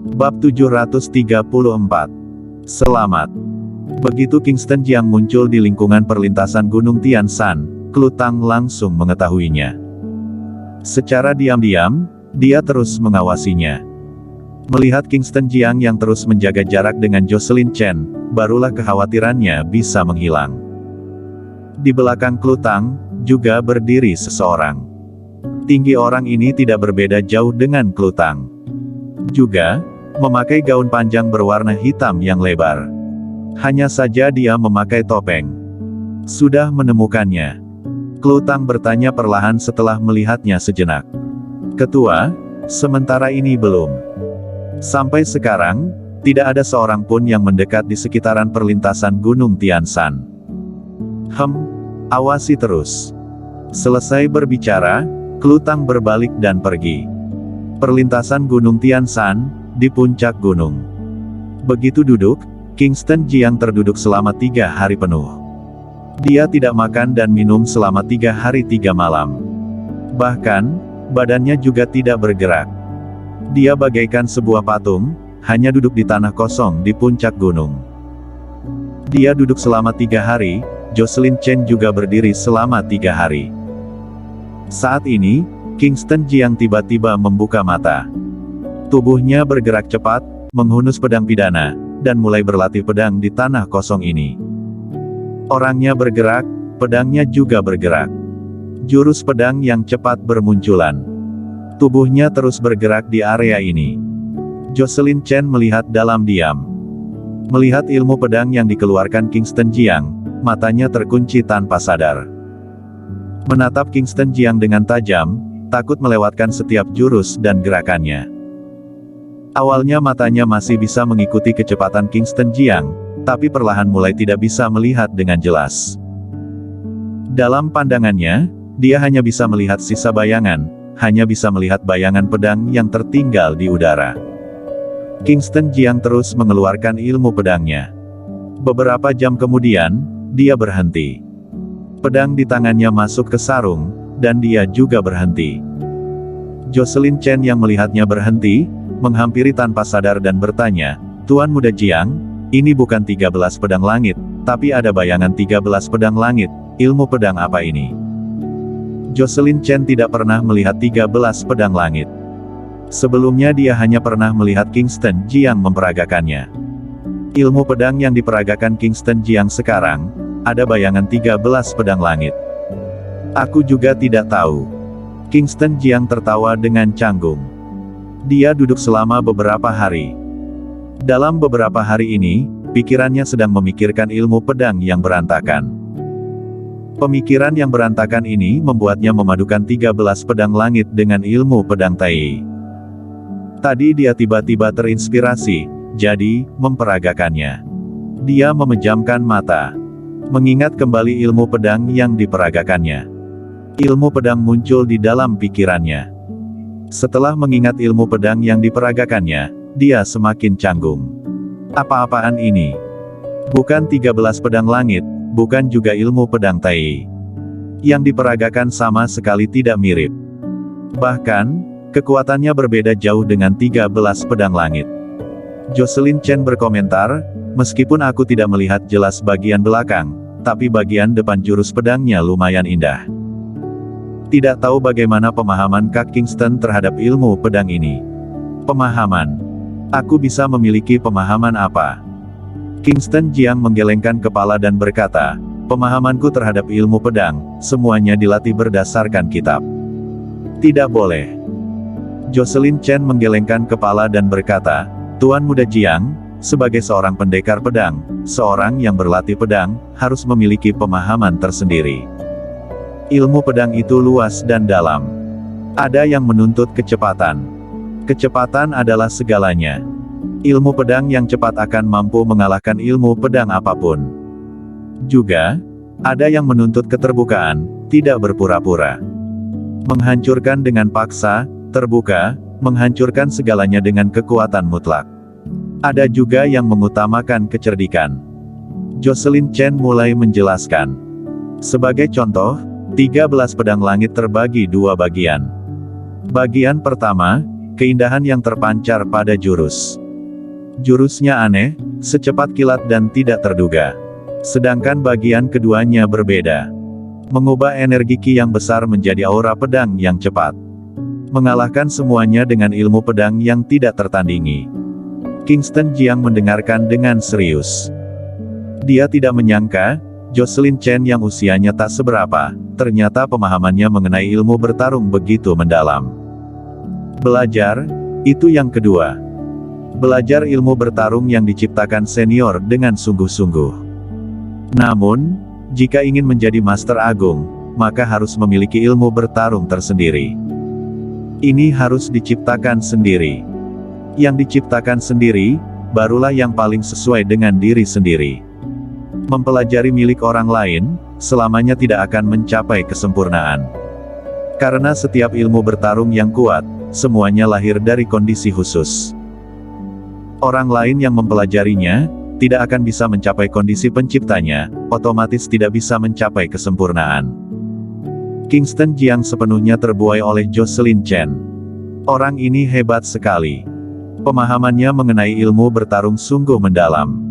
Bab 734. Selamat. Begitu Kingston Jiang muncul di lingkungan perlintasan Gunung Tian Shan, Klutang langsung mengetahuinya. Secara diam-diam, dia terus mengawasinya. Melihat Kingston Jiang yang terus menjaga jarak dengan Jocelyn Chen, barulah kekhawatirannya bisa menghilang. Di belakang Klutang, juga berdiri seseorang. Tinggi orang ini tidak berbeda jauh dengan Klutang. Juga, memakai gaun panjang berwarna hitam yang lebar. Hanya saja dia memakai topeng. Sudah menemukannya? Klutang bertanya perlahan setelah melihatnya sejenak. Ketua, sementara ini belum. Sampai sekarang, tidak ada seorang pun yang mendekat di sekitaran perlintasan Gunung Tian Shan. Awasi terus. Selesai berbicara, Klutang berbalik dan pergi. Perlintasan Gunung Tian Shan, di puncak gunung. Begitu duduk, Kingston Jiang terduduk selama 3 hari penuh. Dia tidak makan dan minum selama 3 hari 3 malam. Bahkan, badannya juga tidak bergerak. Dia bagaikan sebuah patung, hanya duduk di tanah kosong di puncak gunung. Dia duduk selama 3 hari, Jocelyn Chen juga berdiri selama 3 hari. Saat ini, Kingston Jiang tiba-tiba membuka mata. Tubuhnya bergerak cepat, menghunus pedang pidana, dan mulai berlatih pedang di tanah kosong ini. Orangnya bergerak, pedangnya juga bergerak. Jurus pedang yang cepat bermunculan. Tubuhnya terus bergerak di area ini. Jocelyn Chen melihat dalam diam. Melihat ilmu pedang yang dikeluarkan Kingston Jiang, matanya terkunci tanpa sadar. Menatap Kingston Jiang dengan tajam, takut melewatkan setiap jurus dan gerakannya. Awalnya matanya masih bisa mengikuti kecepatan Kingston Jiang, tapi perlahan mulai tidak bisa melihat dengan jelas. Dalam pandangannya, dia hanya bisa melihat sisa bayangan, hanya bisa melihat bayangan pedang yang tertinggal di udara. Kingston Jiang terus mengeluarkan ilmu pedangnya. Beberapa jam kemudian, dia berhenti. Pedang di tangannya masuk ke sarung, dan dia juga berhenti. Jocelyn Chen yang melihatnya berhenti, menghampiri tanpa sadar dan bertanya, "Tuan Muda Jiang, ini bukan 13 pedang langit, tapi ada bayangan 13 pedang langit, ilmu pedang apa ini?" Jocelyn Chen tidak pernah melihat 13 pedang langit. Sebelumnya dia hanya pernah melihat Kingston Jiang memperagakannya. Ilmu pedang yang diperagakan Kingston Jiang sekarang, ada bayangan 13 pedang langit. Aku juga tidak tahu. Kingston Jiang tertawa dengan canggung. Dia duduk selama beberapa hari. Dalam beberapa hari ini, pikirannya sedang memikirkan ilmu pedang yang berantakan. Pemikiran yang berantakan ini membuatnya memadukan 13 pedang langit dengan ilmu pedang Tai. Tadi dia tiba-tiba terinspirasi, jadi, memperagakannya. Dia memejamkan mata. Mengingat kembali ilmu pedang yang diperagakannya. Ilmu pedang muncul di dalam pikirannya. Setelah mengingat ilmu pedang yang diperagakannya, dia semakin canggung. Apa-apaan ini? Bukan 13 pedang langit, bukan juga ilmu pedang Tai. Yang diperagakan sama sekali tidak mirip. Bahkan, kekuatannya berbeda jauh dengan 13 pedang langit. Jocelyn Chen berkomentar, "Meskipun aku tidak melihat jelas bagian belakang, tapi bagian depan jurus pedangnya lumayan indah." Tidak tahu bagaimana pemahaman Kak Kingston terhadap ilmu pedang ini. Pemahaman. Aku bisa memiliki pemahaman apa? Kingston Jiang menggelengkan kepala dan berkata, "Pemahamanku terhadap ilmu pedang, semuanya dilatih berdasarkan kitab." Tidak boleh. Jocelyn Chen menggelengkan kepala dan berkata, "Tuan Muda Jiang, sebagai seorang pendekar pedang, seorang yang berlatih pedang, harus memiliki pemahaman tersendiri. Ilmu pedang itu luas dan dalam. Ada yang menuntut kecepatan. Kecepatan adalah segalanya. Ilmu pedang yang cepat akan mampu mengalahkan ilmu pedang apapun. Juga, ada yang menuntut keterbukaan, tidak berpura-pura. Menghancurkan dengan paksa, terbuka, menghancurkan segalanya dengan kekuatan mutlak. Ada juga yang mengutamakan kecerdikan." Jocelyn Chen mulai menjelaskan. Sebagai contoh, 13 pedang langit terbagi 2 bagian. Bagian pertama, keindahan yang terpancar pada jurus. Jurusnya aneh, secepat kilat dan tidak terduga. Sedangkan bagian keduanya berbeda. Mengubah energi ki yang besar menjadi aura pedang yang cepat. Mengalahkan semuanya dengan ilmu pedang yang tidak tertandingi. Kingston Jiang mendengarkan dengan serius. Dia tidak menyangka, Jocelyn Chen yang usianya tak seberapa, ternyata pemahamannya mengenai ilmu bertarung begitu mendalam. Belajar, itu yang kedua. Belajar ilmu bertarung yang diciptakan senior dengan sungguh-sungguh. Namun, jika ingin menjadi Master Agung, maka harus memiliki ilmu bertarung tersendiri. Ini harus diciptakan sendiri. Yang diciptakan sendiri, barulah yang paling sesuai dengan diri sendiri. Mempelajari milik orang lain, selamanya tidak akan mencapai kesempurnaan. Karena setiap ilmu bertarung yang kuat, semuanya lahir dari kondisi khusus. Orang lain yang mempelajarinya, tidak akan bisa mencapai kondisi penciptanya, otomatis tidak bisa mencapai kesempurnaan. Kingston Jiang sepenuhnya terbuai oleh Jocelyn Chen. Orang ini hebat sekali. Pemahamannya mengenai ilmu bertarung sungguh mendalam.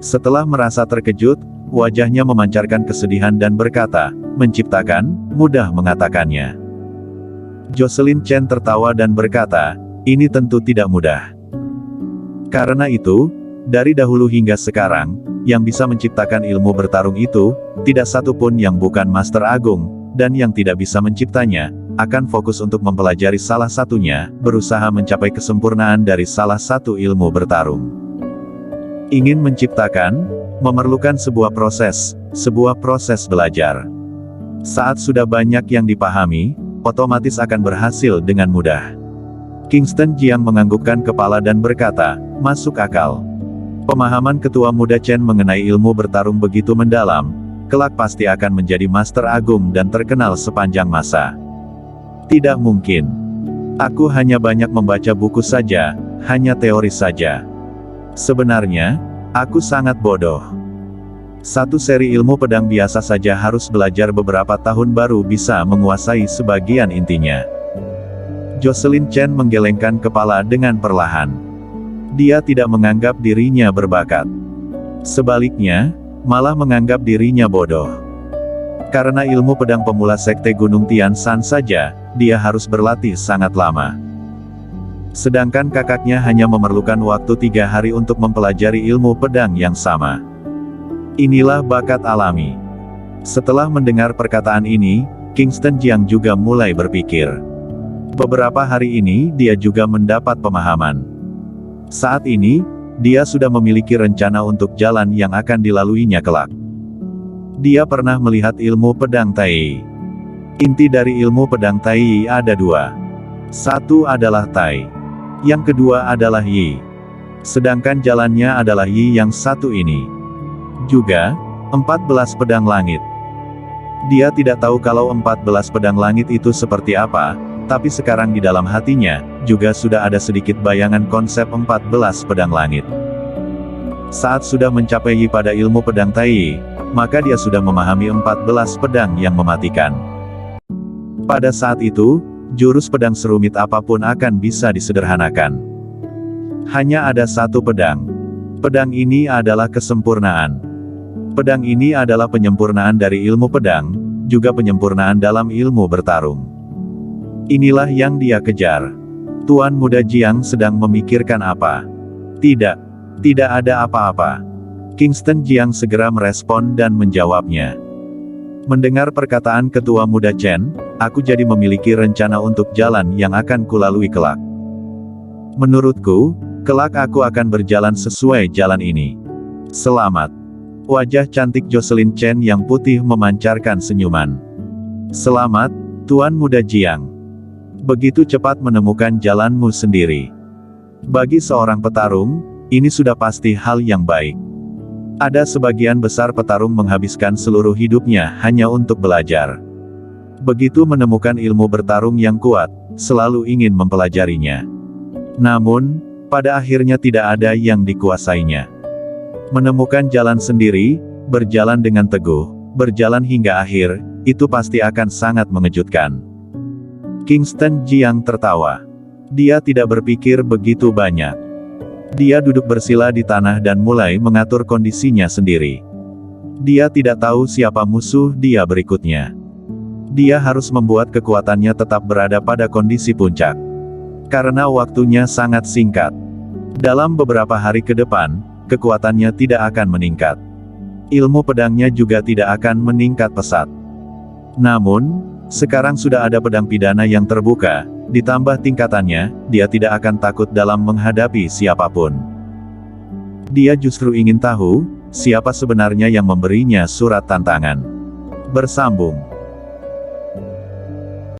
Setelah merasa terkejut, wajahnya memancarkan kesedihan dan berkata, menciptakan, mudah mengatakannya. Jocelyn Chen tertawa dan berkata, ini tentu tidak mudah. Karena itu, dari dahulu hingga sekarang, yang bisa menciptakan ilmu bertarung itu, tidak satu pun yang bukan Master Agung, dan yang tidak bisa menciptanya, akan fokus untuk mempelajari salah satunya, berusaha mencapai kesempurnaan dari salah satu ilmu bertarung. Ingin menciptakan, memerlukan sebuah proses belajar. Saat sudah banyak yang dipahami, otomatis akan berhasil dengan mudah. Kingston Jiang menganggukkan kepala dan berkata, masuk akal. Pemahaman ketua muda Chen mengenai ilmu bertarung begitu mendalam, kelak pasti akan menjadi Master Agung dan terkenal sepanjang masa. Tidak mungkin. Aku hanya banyak membaca buku saja, hanya teori saja. Sebenarnya, aku sangat bodoh. Satu seri ilmu pedang biasa saja harus belajar beberapa tahun baru bisa menguasai sebagian intinya. Jocelyn Chen menggelengkan kepala dengan perlahan. Dia tidak menganggap dirinya berbakat. Sebaliknya, malah menganggap dirinya bodoh. Karena ilmu pedang pemula Sekte Gunung Tian Shan saja, dia harus berlatih sangat lama. Sedangkan kakaknya hanya memerlukan waktu 3 hari untuk mempelajari ilmu pedang yang sama. Inilah bakat alami. Setelah mendengar perkataan ini, Kingston Jiang juga mulai berpikir. Beberapa hari ini, dia juga mendapat pemahaman. Saat ini, dia sudah memiliki rencana untuk jalan yang akan dilaluinya kelak. Dia pernah melihat ilmu pedang Tai. Inti dari ilmu pedang Tai ada 2. Satu adalah Tai. Yang kedua adalah Yi. Sedangkan jalannya adalah Yi yang satu ini. Juga, 14 pedang langit. Dia tidak tahu kalau 14 pedang langit itu seperti apa, tapi sekarang di dalam hatinya, juga sudah ada sedikit bayangan konsep 14 pedang langit. Saat sudah mencapai Yi pada ilmu pedang Tai, maka dia sudah memahami 14 pedang yang mematikan. Pada saat itu, jurus pedang serumit apapun akan bisa disederhanakan. Hanya ada satu pedang. Pedang ini adalah kesempurnaan. Pedang ini adalah penyempurnaan dari ilmu pedang, juga penyempurnaan dalam ilmu bertarung. Inilah yang dia kejar. Tuan Muda Jiang sedang memikirkan apa? Tidak ada apa-apa. Kingston Jiang segera merespon dan menjawabnya. Mendengar perkataan Ketua Muda Chen, aku jadi memiliki rencana untuk jalan yang akan kulalui kelak. Menurutku, kelak aku akan berjalan sesuai jalan ini. Selamat. Wajah cantik Jocelyn Chen yang putih memancarkan senyuman. Selamat, Tuan Muda Jiang. Begitu cepat menemukan jalanmu sendiri. Bagi seorang petarung, ini sudah pasti hal yang baik. Ada sebagian besar petarung menghabiskan seluruh hidupnya hanya untuk belajar. Begitu menemukan ilmu bertarung yang kuat, selalu ingin mempelajarinya. Namun, pada akhirnya tidak ada yang dikuasainya. Menemukan jalan sendiri, berjalan dengan teguh, berjalan hingga akhir, itu pasti akan sangat mengejutkan. Kingston Jiang tertawa. Dia tidak berpikir begitu banyak. Dia duduk bersila di tanah dan mulai mengatur kondisinya sendiri. Dia tidak tahu siapa musuh dia berikutnya. Dia harus membuat kekuatannya tetap berada pada kondisi puncak. Karena waktunya sangat singkat. Dalam beberapa hari ke depan, kekuatannya tidak akan meningkat. Ilmu pedangnya juga tidak akan meningkat pesat. Namun, sekarang sudah ada pedang pidana yang terbuka, ditambah tingkatannya, dia tidak akan takut dalam menghadapi siapapun. Dia justru ingin tahu, siapa sebenarnya yang memberinya surat tantangan. Bersambung.